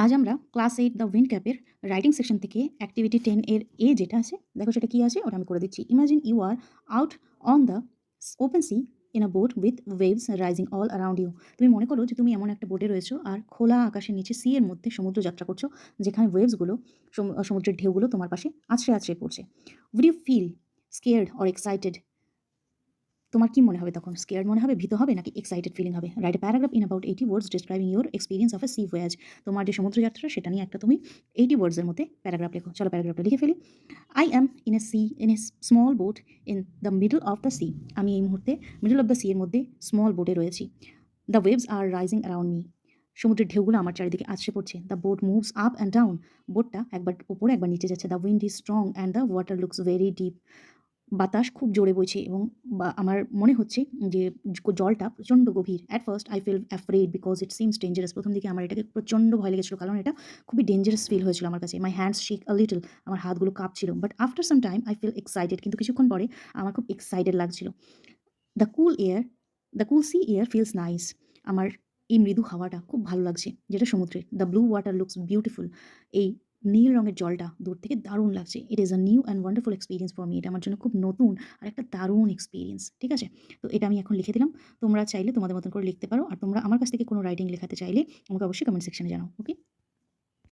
আজ আমরা class 8 the wind ক্যাপের রাইটিং সেকশন থেকে অ্যাক্টিভিটি 10 এর এ যেটা আছে দেখো সেটা কি আছে ওটা আমি করে দিচ্ছি। Imagine you are out on the open sea in a boat with waves rising all around you. তুমি মনে করো যে তুমি এমন একটা বোটে রয়েছো আর খোলা আকাশের নিচে সি এর মধ্যে সমুদ্র যাত্রা করছো, যেখানে ওয়েভসগুলো সমুদ্রের ঢেউগুলো তোমার পাশে আছড়ে আছড়ে পড়ছে। Would you feel scared or excited? তোমার কি মনে হবে তখন? স্কেয়ার্ড মনে হবে, ভীত হবে নাকি এক্সাইটেড ফিলিং হবে? Write a paragraph in about 80 words describing your experience of a sea voyage. তোমার যে সমুদ্রযাত্রা সেটা নিয়ে একটা তুমি 80 ওয়ার্ডসের মধ্যে প্যারাগ্রাফ লেখো। চলো প্যারাগ্রাফটা লিখে ফেলি। I am in a small boat in the middle of the sea. আমি এই মুহূর্তে মিডল অফ দ্য সি এর মধ্যে স্মল বোটে রয়েছি। The waves are rising around me. সমুদ্রের ঢেউগুলো আমার চারিদিকে আছড়ে পড়ছে। The boat moves up and down. বোটটা একবার উপরে একবার নিচে যাচ্ছে। The wind is strong and the water looks very deep. বাতাস খুব জোরে বইছে এবং আমার মনে হচ্ছে যে জলটা প্রচণ্ড গভীর। At first I feel afraid because it seems dangerous. প্রথম দিকে আমার এটাকে প্রচণ্ড ভয় লেগেছিল, কারণ এটা খুবই ডেঞ্জারাস ফিল হয়েছিল আমার কাছে। My hands shake a little. আমার হাতগুলো কাঁপছিল। But after some time I feel excited. কিন্তু কিছুক্ষণ পরে আমার খুব এক্সাইটেড লাগছিল। The cool air the cool sea air feels nice. আমার এই মৃদু হাওয়াটা খুব ভালো লাগছে, যেটা সমুদ্রের। The blue water looks beautiful. এই নীল রঙের জলটা দূর থেকে দারুণ লাগছে। It is a new and wonderful experience for me. এটা আমার জন্য খুব নতুন আর একটা দারুণ এক্সপিরিয়েন্স। ঠিক আছে? তো এটা আমি এখন লিখে দিলাম। তোমরা চাইলে তোমাদের মতন করে লিখতে পারো। আর তোমরা আমার কাছ থেকে কোনো রাইটিং লেখাতে চাইলে আমাকে অবশ্যই কমেন্ট সেকশনে জানাও। ওকে?